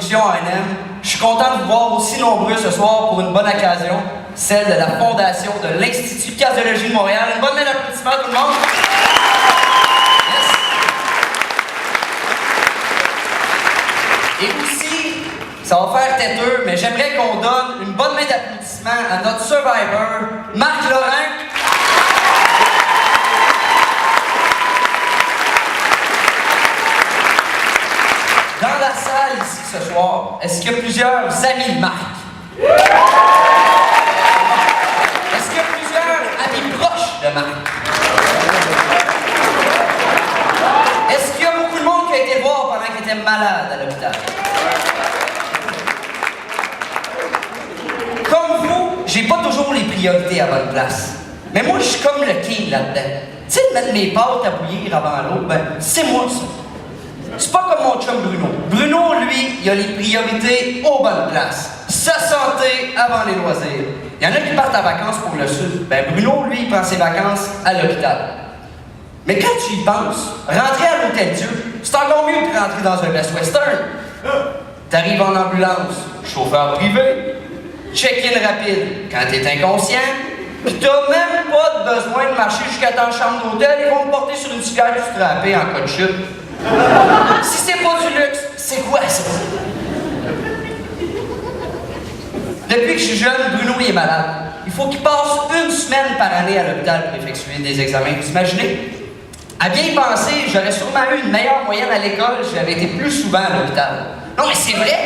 production A&M. Je suis content de vous voir aussi nombreux ce soir pour une bonne occasion, celle de la fondation de l'Institut de cardiologie de Montréal. Une bonne main d'applaudissement tout le monde. Yes. Et aussi, ça va faire têteux, mais j'aimerais qu'on donne une bonne main d'applaudissement à notre survivor, Marc Laurent. Dans la salle ici ce soir, est-ce qu'il y a plusieurs amis de Marc? Est-ce qu'il y a plusieurs amis proches de Marc? Est-ce qu'il y a beaucoup de monde qui a été voir pendant qu'il était malade à l'hôpital? Comme vous, j'ai pas toujours les priorités à bonne place. Mais moi, je suis comme le king là-dedans. Tu sais, de mettre mes pâtes à bouillir avant l'autre, ben, c'est moi ça. C'est pas comme mon chum Bruno. Bruno, lui, il a les priorités aux bonnes places. Sa santé avant les loisirs. Il y en a qui partent en vacances pour le sud. Ben Bruno, lui, il prend ses vacances à l'hôpital. Mais quand tu y penses, rentrer à l'Hôtel Dieu, c'est encore mieux que rentrer dans un Best Western. T'arrives en ambulance, chauffeur privé, check-in rapide quand t'es inconscient, pis t'as même pas besoin de marcher jusqu'à ta chambre d'hôtel, ils vont te porter sur une cigarette strappée en cas de chute. Si c'est pas du luxe, c'est quoi ça? Depuis que je suis jeune, Bruno il est malade. Il faut qu'il passe une semaine par année à l'hôpital pour effectuer des examens. Vous imaginez? À bien y penser, j'aurais sûrement eu une meilleure moyenne à l'école si j'avais été plus souvent à l'hôpital. Non mais c'est vrai!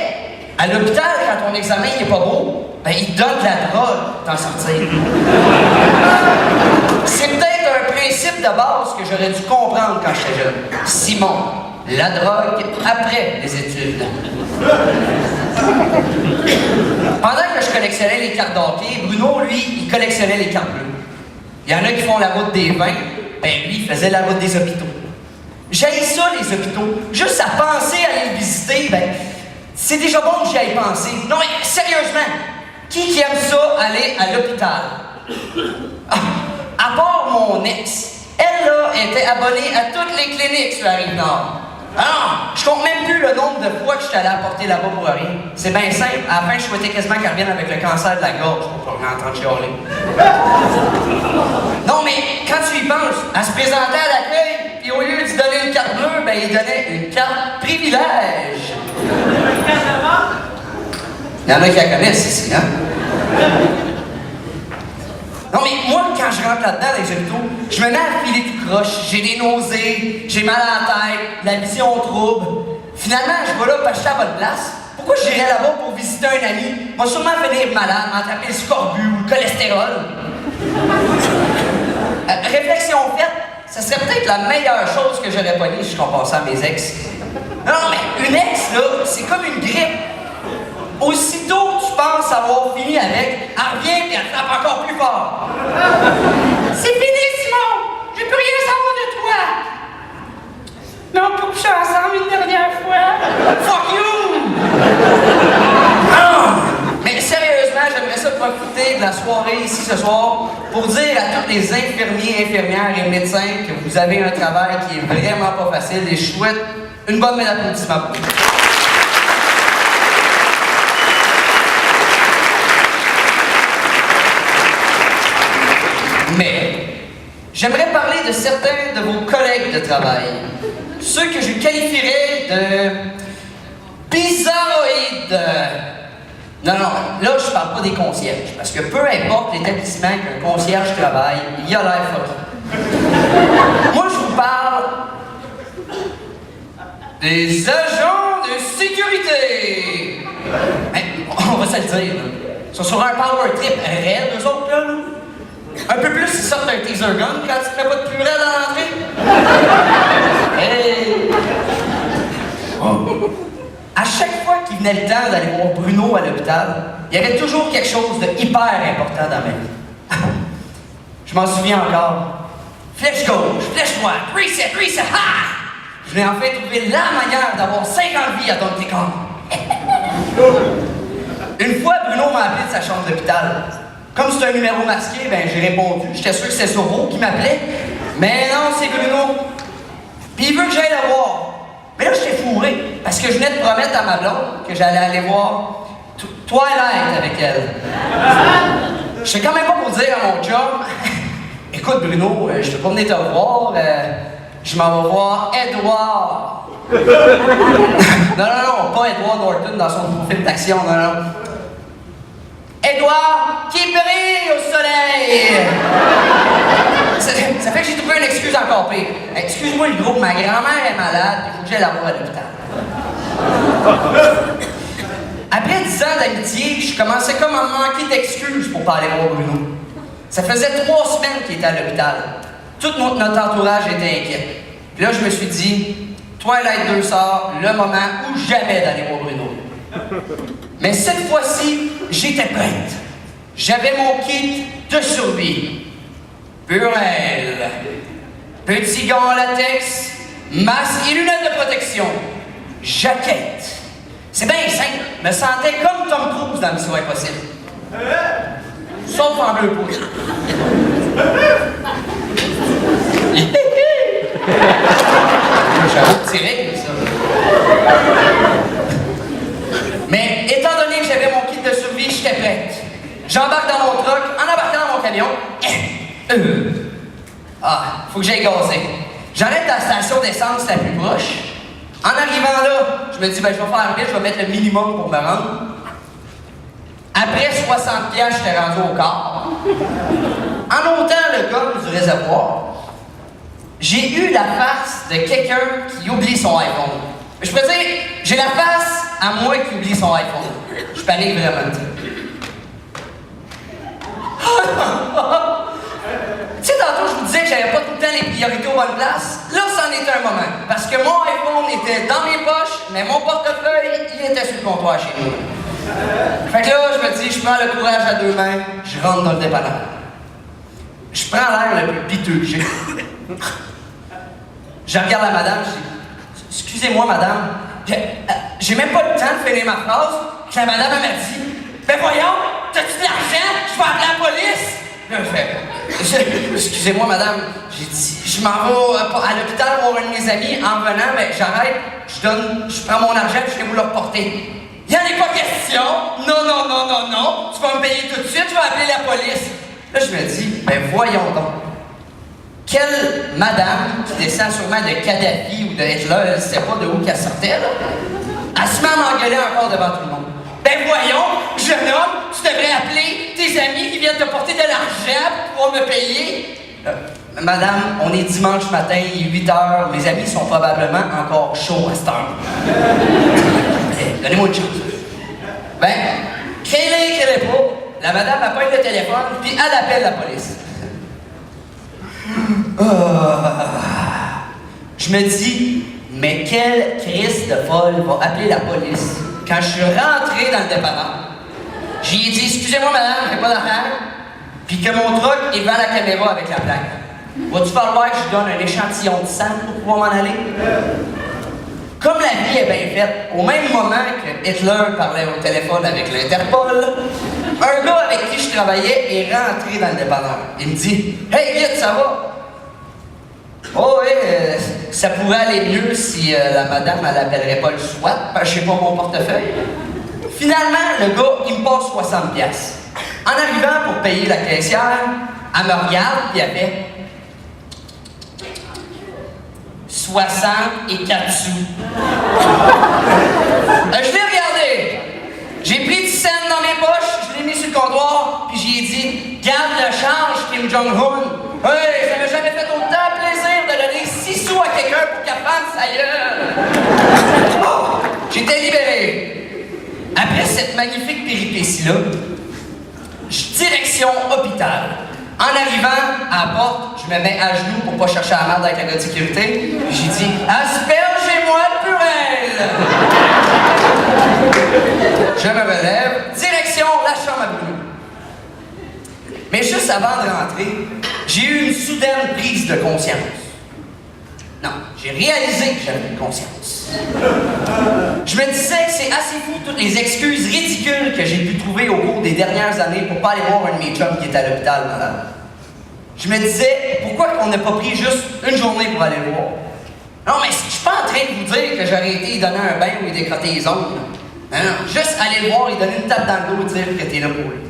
À l'hôpital, quand ton examen n'est pas beau, ben il te donne de la drogue pour t'en sortir. C'est peut-être un principe de base que j'aurais dû comprendre quand j'étais jeune. Simon, la drogue après les études. Pendant que je collectionnais les cartes d'hockey, Bruno, lui, il collectionnait les cartes bleues. Il y en a qui font la route des vins, ben lui, il faisait la route des hôpitaux. J'haïs ça, les hôpitaux. Juste à penser à les visiter, ben, c'est déjà bon que j'y aille penser. Non, mais sérieusement, qui aime ça, aller à l'hôpital? À part mon ex, elle, là, était abonnée à toutes les cliniques sur la Rive-Nord. Alors, je compte même plus le nombre de fois que je suis allé apporter là-bas pour rien. C'est bien simple. À la fin, je souhaitais quasiment qu'elle revienne avec le cancer de la gorge pour pas m'entendre chialer. Non, mais quand tu y penses, elle se présentait à l'accueil, puis au lieu de lui donner une carte bleue, ben, il donnait une carte privilège. Il y en a qui la connaissent ici, hein? Non, mais moi, quand je rentre là-dedans dans les hôpitaux, je me mets à filer tout croche. J'ai des nausées, j'ai mal à la tête, la vision trouble. Finalement, je vais là pour acheter à bonne place. Pourquoi j'irais là-bas pour visiter un ami? Il va sûrement finir malade, m'attraper le scorbut ou le cholestérol. Réflexion faite, ça serait peut-être la meilleure chose que j'aurais pognée si je comparais à mes ex. Non, mais une ex, là, c'est comme une grippe. Aussitôt que tu penses avoir fini avec, elle revient et elle tape encore plus fort. C'est fini, Simon! Je peux rien savoir de toi! Mais on peut coucher ensemble une dernière fois? Fuck you! Mais sérieusement, j'aimerais ça profiter de la soirée ici ce soir pour dire à tous les infirmiers, infirmières et médecins que vous avez un travail qui est vraiment pas facile et je souhaite une bonne main d'applaudissement pour vous. Mais j'aimerais parler de certains de vos collègues de travail. Ceux que je qualifierais de bizarroïdes. Non, là, je parle pas des concierges. Parce que peu importe l'établissement qu'un concierge travaille, il a l'air fucké. Moi, je vous parle des agents de sécurité. Mais, on va se le dire, là. Ils sont sur un power trip raide, eux autres, là. Un peu plus, ils sortent un teaser gun quand tu te mets pas de purée dans l'entrée. Hey! Oh. À chaque fois qu'il venait le temps d'aller voir Bruno à l'hôpital, il y avait toujours quelque chose de hyper important dans ma vie. Je m'en souviens encore. Flèche gauche, flèche droite, reset, ha! Je l'ai enfin trouvé la manière d'avoir 50 vies à Donkey Kong. Une fois, Bruno m'a appelé de sa chambre d'hôpital. Comme c'est un numéro masqué, ben j'ai répondu. J'étais sûr que c'était Soro qui m'appelait. Mais non, c'est Bruno. Puis il veut que j'aille le voir. Mais là, j'étais fourré. parce que je venais de promettre à ma blonde que j'allais aller voir Twilight avec elle. Je sais quand même pas pour dire à mon job, écoute Bruno, je peux pas venir te voir, je m'en vais voir Edward. Non, pas Edward Norton dans son film d'action, non. Edward qui brille au soleil! Ça fait que j'ai trouvé une excuse encore pire. Excuse-moi le groupe, ma grand-mère est malade, il faut que j'aille la voir à l'hôpital. Après 10 ans d'amitié, je commençais comme à manquer d'excuses pour pas aller voir Bruno. Ça faisait 3 semaines qu'il était à l'hôpital. Tout notre entourage était inquiet. Puis là, je me suis dit, Twilight 2 sort, le moment ou jamais d'aller voir Bruno. Mais cette fois-ci, j'étais prête. J'avais mon kit de survie. Purelle, petit gant en latex, masque et lunettes de protection, jaquette. C'est bien simple, me sentais comme Tom Cruise dans Mission Impossible. Sauf en bleu poudre. J'avoue que c'est règle, ça. Mais étant donné que j'avais mon kit de survie, j'étais prête. J'embarque dans mon truck, en embarquant dans mon camion. Faut que j'aille gazer. J'arrête à la station d'essence la plus proche. En arrivant là, je me dis, je vais faire vite, je vais mettre le minimum pour me rendre. Après 60 piastres, j'étais rendu au quart. En ôtant le gomme du réservoir, j'ai eu la face de quelqu'un qui oublie son iPhone. Je peux dire, j'ai la face à moi qui oublie son iPhone. Je panique vraiment. Tu sais, tantôt, je vous disais que j'avais pas tout le temps les priorités aux bonnes places. Là, c'en était un moment. Parce que mon iPhone était dans mes poches, mais mon portefeuille, il était sur le comptoir chez nous. Fait que là, je me dis, je prends le courage à 2 mains, je rentre dans le dépanneur. Je prends l'air le plus piteux que j'ai. Je regarde la madame, je dis, excusez-moi, madame, j'ai même pas le temps de finir ma phrase. Puis la madame, elle m'a dit, ben voyons, t'as-tu de l'argent? Je vais appeler la police! Là, je fais, excusez-moi, madame, j'ai dit, je m'en vais à l'hôpital voir un de mes amis. En venant, ben, j'arrête, je prends mon argent et je vais vous le reporter. Il n'y en a pas question! Non, tu vas me payer tout de suite, je vais appeler la police. Là, je me dis, ben voyons donc. Quelle madame qui descend sûrement de Kadhafi ou de Hitler, elle ne sait pas de où qu'elle sortait, là. Elle se met à m'engueuler encore devant tout le monde. Ben voyons, jeune homme, tu devrais appeler tes amis qui viennent te porter de l'argent pour me payer. Madame, on est dimanche matin, il est 8 h, mes amis sont probablement encore chauds à cette heure. Donnez-moi une chance. Ben, crée-les pas. La madame appelle le téléphone, puis elle appelle la police. Je me dis, mais quelle crise de folle va appeler la police? Quand je suis rentré dans le dépanneur, j'ai dit, excusez-moi madame, j'ai pas d'affaires, puis que mon truck est devant la caméra avec la plaque. Va-tu falloir que je donne un échantillon de sang pour pouvoir m'en aller? Comme la vie est bien faite, au même moment que Hitler parlait au téléphone avec l'Interpol, un gars avec qui je travaillais est rentré dans le dépanneur. Il me dit, hey vite, ça va? Oh oui, ça pourrait aller mieux si la madame, elle appellerait pas le SWAT, parce que je sais pas mon portefeuille. Finalement, le gars, il me passe 60 piastres. En arrivant pour payer la caissière, elle me regarde et elle fait 64 sous. Je l'ai regardé. J'ai pris 10 cents dans mes poches, je l'ai mis sur le comptoir, puis j'ai dit, garde le change, Kim Jong-un. Hey, ça m'a jamais fait autant plaisir de donner 6 sous à quelqu'un pour qu'elle fasse sa gueule. Oh, j'étais libéré. Après cette magnifique péripétie-là, direction hôpital. En arrivant à la porte, je me mets à genoux pour pas chercher la merde avec la gars de sécurité. J'ai dit, aspergez-moi de purelle! Je me relève, direction la chambre à Bruno. Mais juste avant de rentrer, j'ai eu une soudaine prise de conscience. Non, j'ai réalisé que j'avais une conscience. Je me disais que c'est assez fou toutes les excuses ridicules que j'ai pu trouver au cours des dernières années pour pas aller voir un de mes chums qui est à l'hôpital malade. Je me disais, pourquoi on n'a pas pris juste une journée pour aller le voir? Non, mais je suis pas en train de vous dire que j'aurais été y donner un bain ou y décrotter les ongles. Non, non, juste aller le voir et donner une tape dans le dos et dire que t'es là pour lui.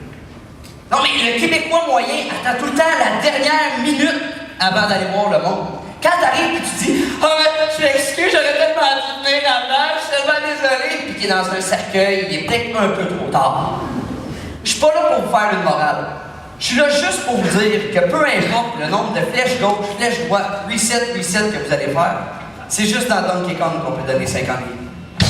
Non, mais le Québécois moyen attend tout le temps la dernière minute avant d'aller voir le monde. Quand t'arrives et tu dis « Ah, je m'excuse, j'aurais tellement dû venir avant, je suis tellement désolé. » Puis qu'il est dans un cercueil, il est peut-être un peu trop tard. Je suis pas là pour vous faire une morale. Je suis là juste pour vous dire que peu importe le nombre de flèches gauche, flèches droite, reset que vous allez faire, c'est juste dans Donkey Kong qu'on peut donner 50 000.